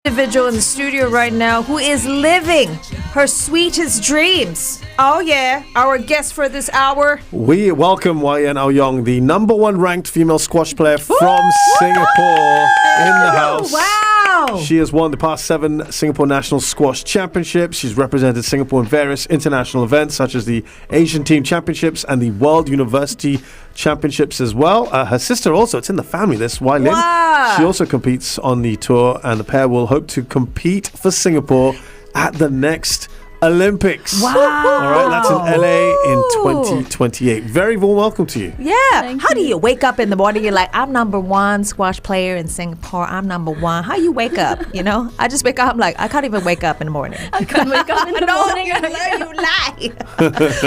Individual in the studio right now who is living her sweetest dreams. Oh yeah, our guest for this hour. We welcome Wai Yhann, the number one ranked female squash player from Singapore in the house. Wow! She has won the past 7 Singapore National Squash Championships. She's represented Singapore in various international events such as the Asian Team Championships and the World University Championships as well. Her sister also, it's in the family, this Wai Lin. Wow. She also competes on the tour, and the pair will hope to compete for Singapore at the next Olympics. Wow. All right, that's in LA in 2028. Very warm welcome to you. Yeah. How do you wake up in the morning? You're like, I'm number one squash player in Singapore. I'm number one. How you wake up? You know, I just wake up. I'm like, I can't even wake up in the morning. I can't wake up in the morning. You lie.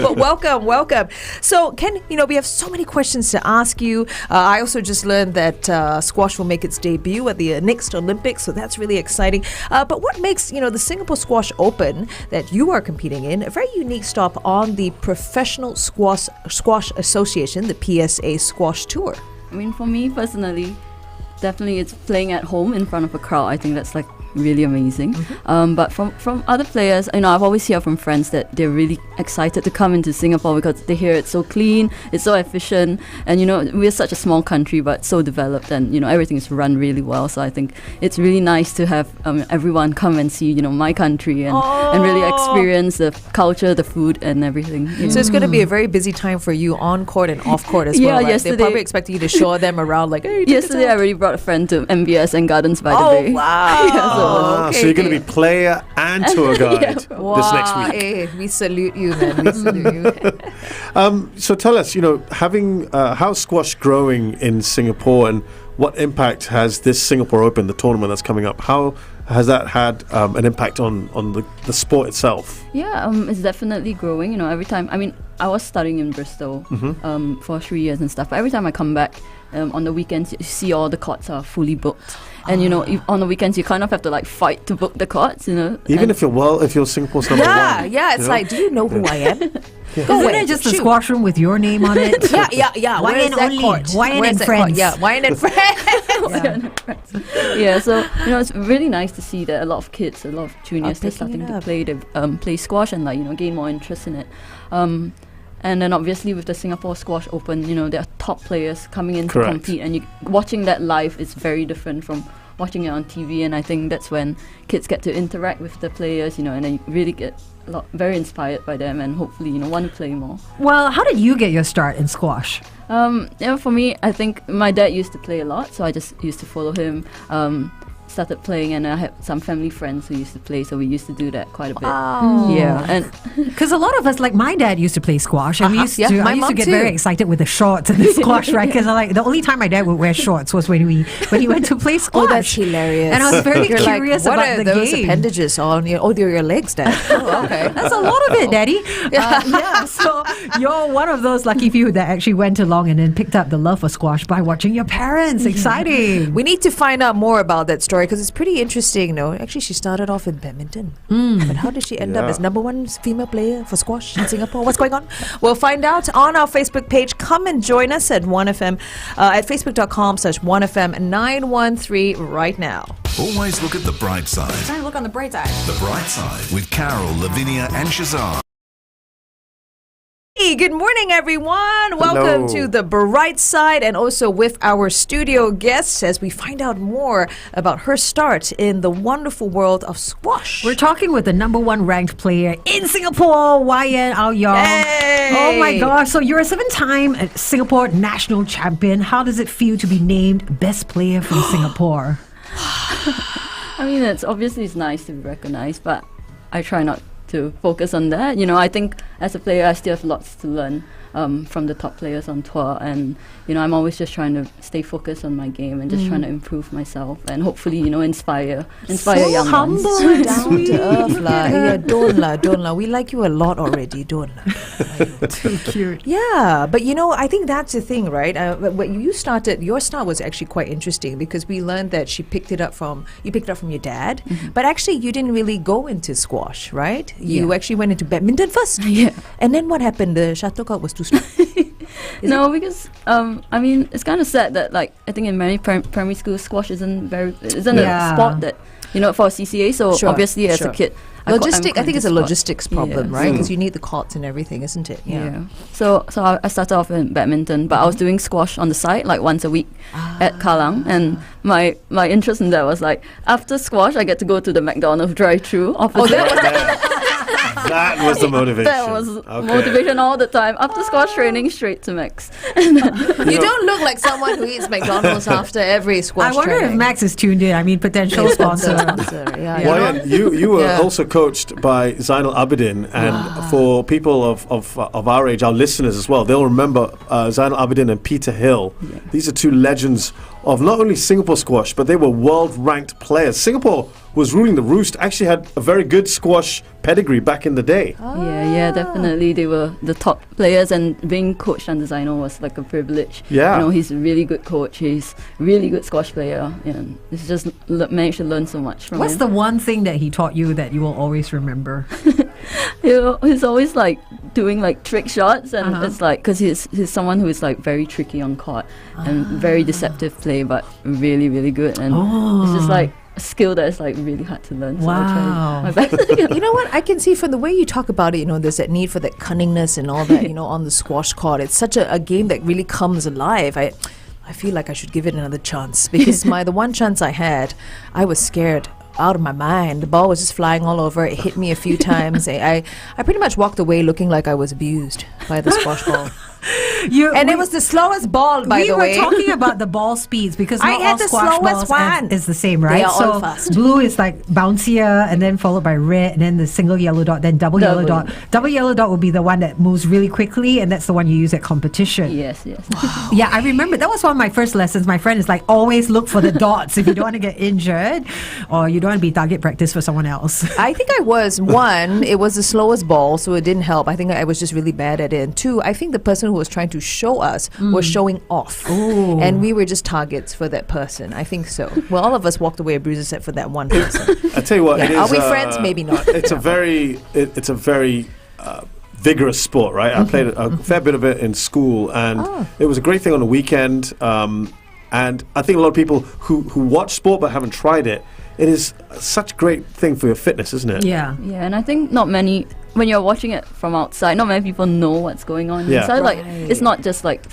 But welcome. So, Ken, we have so many questions to ask you. I also just learned that squash will make its debut at the next Olympics, so that's really exciting. But what makes, the Singapore Squash Open that you are competing in a very unique stop on the Professional Squash Association, the PSA Squash Tour? I mean, for me personally, definitely it's playing at home in front of a crowd. I think that's like really amazing. But from other players, I've always heard from friends that they're really excited to come into Singapore because they hear it's so clean, it's so efficient, and we're such a small country but so developed, and everything is run really well. So I think it's really nice to have everyone come and see my country and really experience the culture, the food, and everything. So it's going to be a very busy time for you on court and off court as well, right? Yesterday, They're probably expecting you to show them around like, hey, yesterday I already brought a friend to MBS and Gardens by the Bay. Wow. So you're going to be player and tour guide this next week. Hey, we salute you, man. We salute you. So tell us, having how's squash growing in Singapore, and what impact has this Singapore Open, the tournament that's coming up, how has that had an impact on the sport itself? Yeah, it's definitely growing. Every time, I was studying in Bristol for 3 years and stuff, but every time I come back on the weekends, you see all the courts are fully booked. And on the weekends you kind of have to fight to book the courts, Even if you're Singapore's number one. Yeah, it's like, do you know who I am? Isn't it just a squash room with your name on it? Yeah. Wai Yhann only. Wai Yhann and friends. Yeah, Wai Yhann and friends. Yeah, so it's really nice to see that a lot of kids, a lot of juniors, they're starting to play squash and gain more interest in it. And then obviously with the Singapore Squash Open, there are top players coming in to compete, and watching that live is very different from watching it on TV. And I think that's when kids get to interact with the players, and then you really get very inspired by them, and hopefully want to play more. Well, how did you get your start in squash? For me, I think my dad used to play a lot, so I just used to follow him. Started playing, and I had some family friends who used to play, so we used to do that quite a bit. Yeah, and because a lot of us, like my dad used to play squash, and I used to get too. very excited with the shorts and the squash, right? Because the only time my dad would wear shorts was when he went to play squash. Oh, that's hilarious! And I was very curious what about are the those game. appendages on your? Oh, they're your legs, Dad. Oh, okay. That's a lot of it, Daddy. So you're one of those lucky few that actually went along and then picked up the love for squash by watching your parents. Exciting. We need to find out more about that story because it's pretty interesting. Actually, she started off in badminton. But how did she end up as number one female player for squash in Singapore? What's going on? We'll find out on our Facebook page. Come and join us at 1FM at facebook.com/1FM913 right now. Always look at the bright side. Trying to look on the bright side. The Bright Side with Carol, Lavinia and Shazar. Hey, good morning, everyone. Welcome to the Bright Side, and also with our studio guests as we find out more about her start in the wonderful world of squash. We're talking with the number one ranked player in Singapore, Wai Yhann. Hey! Oh my gosh. So you're a 7-time Singapore national champion. How does it feel to be named best player from Singapore? It's nice to be recognized, but I try not to focus on that. I think as a player I still have lots to learn from the top players on tour, and I'm always just trying to stay focused on my game and just trying to improve myself and hopefully inspire so young humble ones. and Down sweet. to earth, lah. Yeah, don't la. We like you a lot already, don't la. Too cute. Yeah, but I think that's the thing, right? When you started, your start was actually quite interesting because we learned that you picked it up from your dad, but actually you didn't really go into squash, right? You actually went into badminton first. Yeah. And then what happened? The shuttlecock was too small. No, because I mean, it's kind of sad that like I think in many primary schools, squash isn't a sport that for a CCA. So obviously, as a kid, I think it's a logistics problem, right? Because you need the courts and everything, isn't it? Yeah. So I started off in badminton, but I was doing squash on the side, like once a week at Kallang, and my interest in that was like after squash, I get to go to the McDonald's drive-thru. That was the motivation. That was motivation all the time. After squash training, straight to Max. You don't look like someone who eats McDonald's after every squash training. I wonder if Max is tuned in. I mean, potential sponsor. Wai, you were also coached by Zainal Abidin, and for people of our age, our listeners as well, they'll remember Zainal Abidin and Peter Hill. Yeah. These are two legends of not only Singapore squash, but they were world-ranked players. Singapore was ruling the roost, actually had a very good squash pedigree back in the day. Yeah, definitely. They were the top players, and being coached under Zainal was like a privilege. Yeah. He's a really good coach. He's a really good squash player. And it's just managed to learn so much from him. What's the one thing that he taught you that you will always remember? He's always like doing like trick shots, and it's like because he's someone who is like very tricky on court and very deceptive play, but really, really good. And it's just like a skill that is like really hard to learn. So I try my best. You know what? I can see from the way you talk about it, there's that need for that cunningness and all that, on the squash court. It's such a game that really comes alive. I feel like I should give it another chance because the one chance I had, I was scared out of my mind. The ball was just flying all over. It hit me a few times. I pretty much walked away looking like I was abused by the squash ball. It was the slowest ball, by the way. We were talking about the ball speeds because I not had all the squash slowest balls one. is the same, right? They are all fast. Blue is like bouncier, and then followed by red, and then the single yellow dot, then double yellow dot. Double yellow dot will be the one that moves really quickly, and that's the one you use at competition. Yes. Wow. Yeah, I remember that was one of my first lessons. My friend is like, always look for the dots if you don't want to get injured or you don't want to be target practice for someone else. I think I was. One, it was the slowest ball, so it didn't help. I think I was just really bad at it. And two, I think the person who was trying to show us was showing off. Ooh. And we were just targets for that person. I think so. Well, all of us walked away bruises except for that one person. I tell you what, it is, are we friends? Maybe not. It's a very vigorous sport, right? I played a fair bit of it in school, and it was a great thing on the weekend. And I think a lot of people who watch sport but haven't tried it, it is such a great thing for your fitness, isn't it? Yeah, and I think not many, when you're watching it from outside, not many people know what's going on inside. Like, it's not just like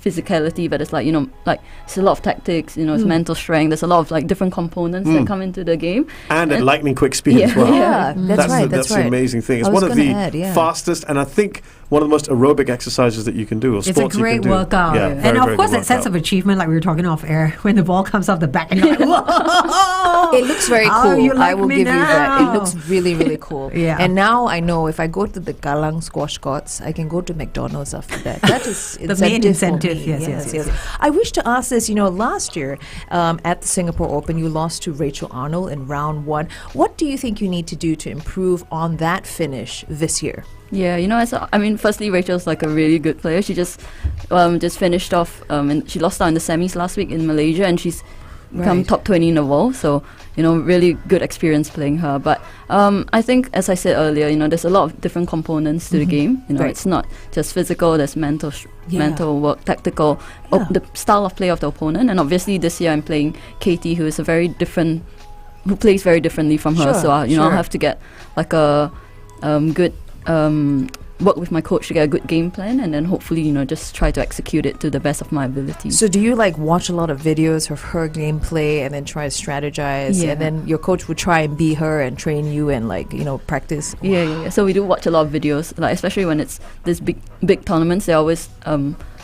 physicality, but it's like, like it's a lot of tactics, it's mental strength. There's a lot of like different components that come into the game. And at lightning quick speed as well. Yeah, that's right. That's the amazing thing. It's one of the fastest, and I think one of the most aerobic exercises that you can do, or it's sports a great you can do. workout. Yeah, and of course that sense of achievement, like we were talking off air, when the ball comes off the back and you're like, whoa! It looks very cool. I will give you that. It looks really, really cool. Yeah. And now I know if I go to the Kallang squash courts, I can go to McDonald's after that. That is the main incentive. Yes. I wish to ask this. Last year at the Singapore Open, you lost to Rachel Arnold in round 1. What do you think you need to do to improve on that finish this year? Yeah, firstly, Rachel's like a really good player. She just finished off, and she lost out in the semis last week in Malaysia, and she's become top 20 in the world. So, really good experience playing her. But I think, as I said earlier, there's a lot of different components to the game. It's not just physical. There's mental work, tactical, the style of play of the opponent. And obviously, this year I'm playing Katie, who is who plays very differently from her. So, I'll have to get like a good work with my coach to get a good game plan, and then hopefully just try to execute it to the best of my ability. So do you watch a lot of videos of her gameplay and then try to strategize, and then your coach would try and be her and train you and practice? Yeah. So we do watch a lot of videos, especially when it's this big tournaments. They always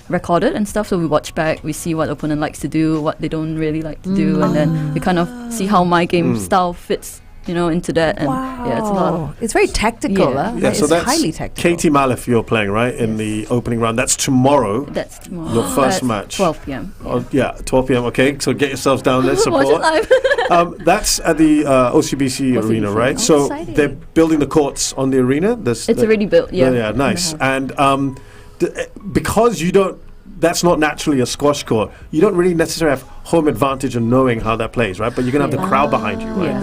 record it and stuff, so we watch back, we see what the opponent likes to do, what they don't really like to do, and then we kind of see how my game style fits into that. And it's a lot. It's very tactical. So that's highly tactical. Katie Malif you're playing, right, in the opening round. That's tomorrow. That's tomorrow. Your first match. 12 p.m. 12 p.m. Okay, so get yourselves down there, support. Watch it live. That's at the OCBC arena, right? So exciting. They're building the courts on the arena. It's already built. Yeah, nice. And because that's not naturally a squash court, you don't really necessarily have home advantage in knowing how that plays, right? But you're going to have the crowd behind you, right?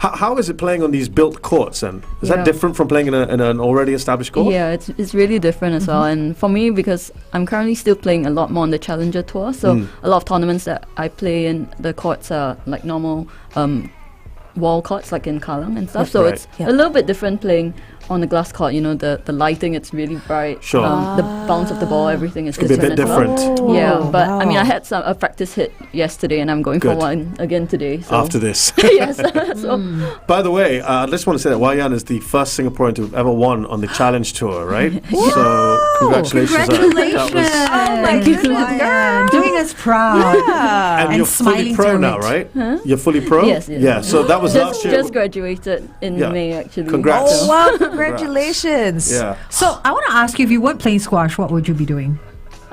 How is it playing on these built courts then? Is that Yeah. different from playing in an already established court? Yeah, it's really different as well. And for me, because I'm currently still playing a lot more on the Challenger Tour, so a lot of tournaments that I play in, the courts are like normal wall courts, like in Kallang and stuff. So Right. it's a little bit different playing on the glass court. You know, the lighting, it's really bright. Sure. The bounce of the ball, everything is Could be a different bit as well. different. Oh, Yeah, but I mean, I wow. had a practice hit yesterday, and I'm going Good. for one again today. So. After this. Yes. So By the way, I just want to say that Wai Yhann is the first Singaporean to have ever won on the Challenge Tour, right? So congratulations. Congratulations. Oh my Thank you. goodness, girl. Doing us proud. Yeah. And And you're fully smiling pro through now, it. right? You're fully pro? Yes, yes. Yeah, so that was last year. just graduated in Yeah. May, actually. Congrats. Oh wow! Congratulations. Yeah. So I want to ask you, if you weren't playing squash, what would you be doing?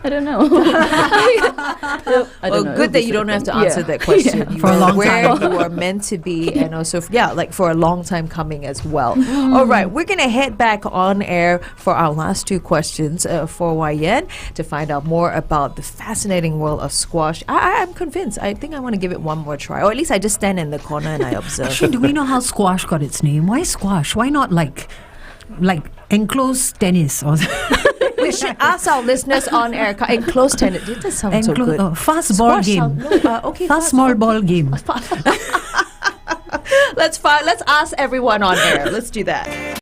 I don't know. I don't Well, know. good that you don't have to answer that question. You For a are long where time. you are meant to be, and also, like for a long time coming as well. All right, we're going to head back on air for our last two questions for Wai Yhann to find out more about the fascinating world of squash. I'm convinced. I think I want to give it one more try, or at least I just stand in the corner and I observe. Actually, do we know how squash got its name? Why squash? Why not like enclosed tennis or We should ask our listeners on air. Enclosed tennis. It does sound so good. fast ball Squash game? sound- okay, Fast small ball game. Let's ask everyone on air. Let's do that.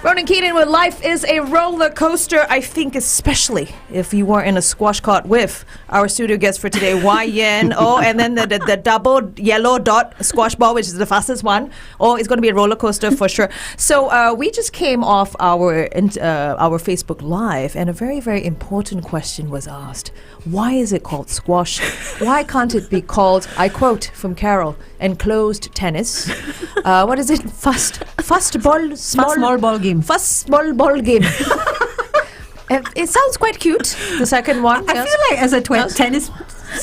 Ronan Keaton with Life is a Roller Coaster. I think especially if you were in a squash court with our studio guest for today, Wai Yhann. Oh, and then the double yellow dot squash ball, which is the fastest one. Oh, it's going to be a roller coaster for sure. So we just came off our Facebook Live, and a very, very important question was asked. Why is it called squash? Why can't it be called, I quote from Carol, enclosed tennis? What is it? Fast ball, Small ball game. Fast small ball game. It sounds quite cute. The second one. I feel like as a tennis,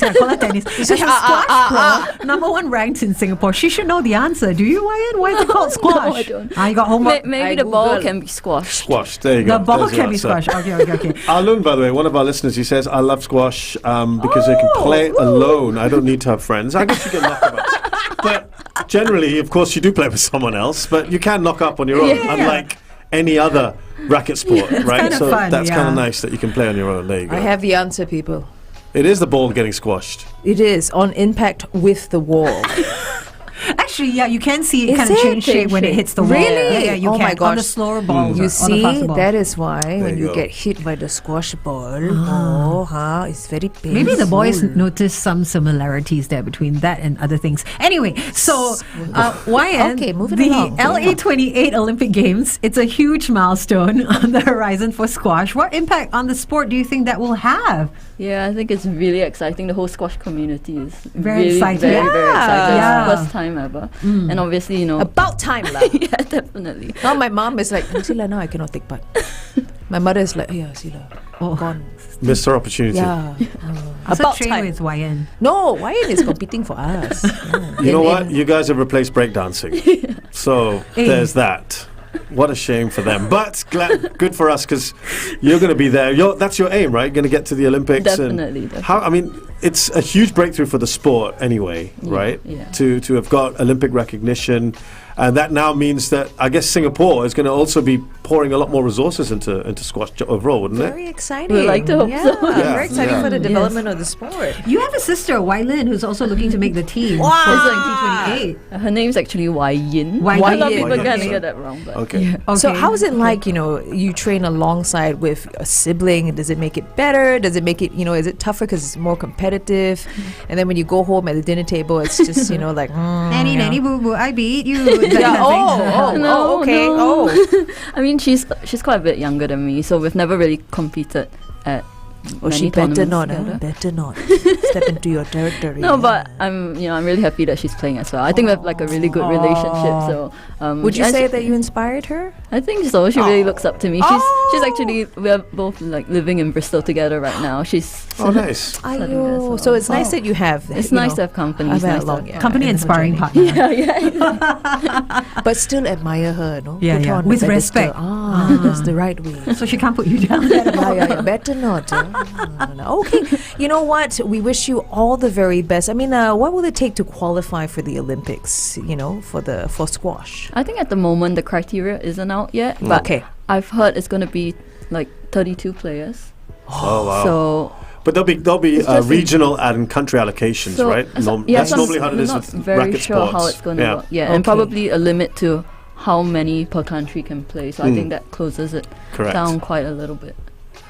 I call it tennis. As a squash pro, number one ranked in Singapore, she should know the answer. Do you, Wai Yhann? Why is it called squash? I don't. You got homework. Maybe I the ball Googled. can be squashed. Squash, there you go. The ball There's your can be answer. squash. Okay. Alun, by the way, one of our listeners, he says, I love squash because I can play alone. I don't need to have friends. I guess you get knocked up. But generally, of course, you do play with someone else, but you can knock up on your own, unlike any other racket sport, right? kind of So fun, that's kind yeah. of nice that you can play on your own. There you go. I have the answer, people. It is the ball getting squashed. It is on impact with the wall. Actually, yeah, you can see it Is kind of it? change shape when it hits the wall. Really? Yeah, you Oh can. my On the gosh. slower balls. You or on the faster see, ball. that is why when you you go. get hit by the squash ball, it's very painful. Maybe the boys noticed some similarities there between that and other things. Anyway, so Wai Yhann, Okay, moving the along. LA28 Olympic Games, it's a huge milestone on the horizon for squash. What impact on the sport do you think that will have? Yeah, I think it's really exciting. The whole squash community is Very really excited. Very, very excited. Yeah. It's the first time ever. And obviously, you know. About time, lah. Yeah, definitely. Now my mom is like, Sila, now I cannot take part. My mother is like, yeah, Sila, gone. Missed her opportunity. Yeah. Also About train time. with Wai Yhann. No, Wai Yhann is competing for us. Yeah. You know In- what? in- You guys have replaced breakdancing. So there's that. What a shame for them. But good for us because you're going to be there. That's your aim, right? Going to get to the Olympics. Definitely, And how? I mean, it's a huge breakthrough for the sport anyway, right? yeah. To have got Olympic recognition. And that now means that I guess Singapore is going to also be pouring a lot more resources into squash overall, wouldn't it? Very exciting. We'd like to hope yeah, so. Yeah, very exciting yeah. for the Yes. development of the sport. You have a sister, Wai Lin, who's also looking to make the team Wow. for 2028. Her name's actually Wai Yhann. Wai A lot of Yin. people Wai kind of Yin. get that wrong. But Okay. yeah. Okay. So how is it like, you train alongside with a sibling? Does it make it better? Does it make it, is it tougher because it's more competitive? And then when you go home at the dinner table, it's just, like, Nanny, yeah. nanny, boo boo, I beat you. Yeah, No, okay. no. Oh. I mean, she's quite a bit younger than me, so we've never really competed at Oh, she many better tournaments not, together. better not step into your territory. No, but I'm really happy that she's playing as well. I think we have like a really good relationship. So, would you and say she- that you inspired her? I think so. She really looks up to me. She's actually, we're both like living in Bristol together right now. She's Oh, nice. Ayo. So it's nice that you have. It's nice to have company. It's nice to have Company in and her sparring journey. partner. yeah. But still admire her, no? Yeah, Put her yeah. on the With pedestal. respect. That's the right way. So she can't put you down. Yeah, better not. Okay, you know what? We wish you all the very best. I mean, what will it take to qualify for the Olympics? For squash. I think at the moment the criteria isn't out yet, but Okay. I've heard it's going to be like 32 players. Oh wow! So But there'll be It's just regional and country allocations, so right? That's so normally how it we're is not with very racket sure sports. how it's going to work. Yeah, Okay. and probably a limit to how many per country can play. So I think that closes it Correct. down quite a little bit.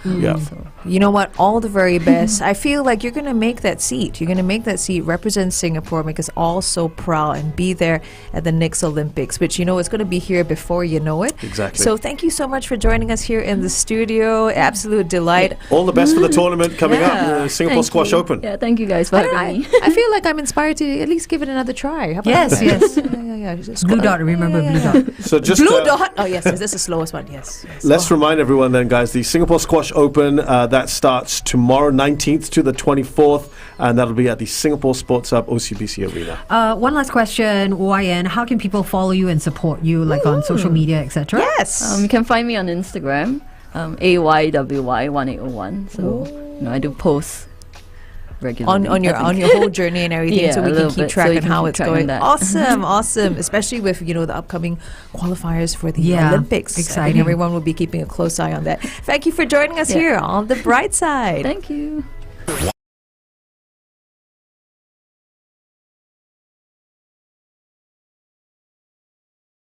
Yeah. So You know what? All the very best. I feel like you're going to make that seat. You're going to make that seat, represent Singapore, make us all so proud, and be there at the next Olympics, which, it's going to be here before you know it. Exactly. So thank you so much for joining us here in the studio. Absolute delight. All the best for the tournament coming up, Yeah. the Singapore thank Squash you. Open. Yeah, thank you guys for having me. I feel like I'm inspired to at least give it another try. How about Yes, that? yes. Yeah. Just Blue go- dot, remember yeah, blue yeah. dot. So just Blue dot. Oh yes, this is the slowest one. Yes. let's remind everyone then, guys, the Singapore Squash Open, that starts tomorrow, 19th to the 24th, and that'll be at the Singapore Sports Hub OCBC Arena. One last question, Wai Yhann. How can people follow you and support you, like on social media, etc.? Yes. You can find me on Instagram, AYWY1801. So I do posts regularly. on your whole journey and everything, Yeah, so a we can little keep bit, track so you on can how keep it's track on going. that. Awesome, especially with the upcoming qualifiers for the Yeah, Olympics. I think exciting. everyone will be keeping a close eye on that. Thank you for joining us here on the Bright Side. Thank you.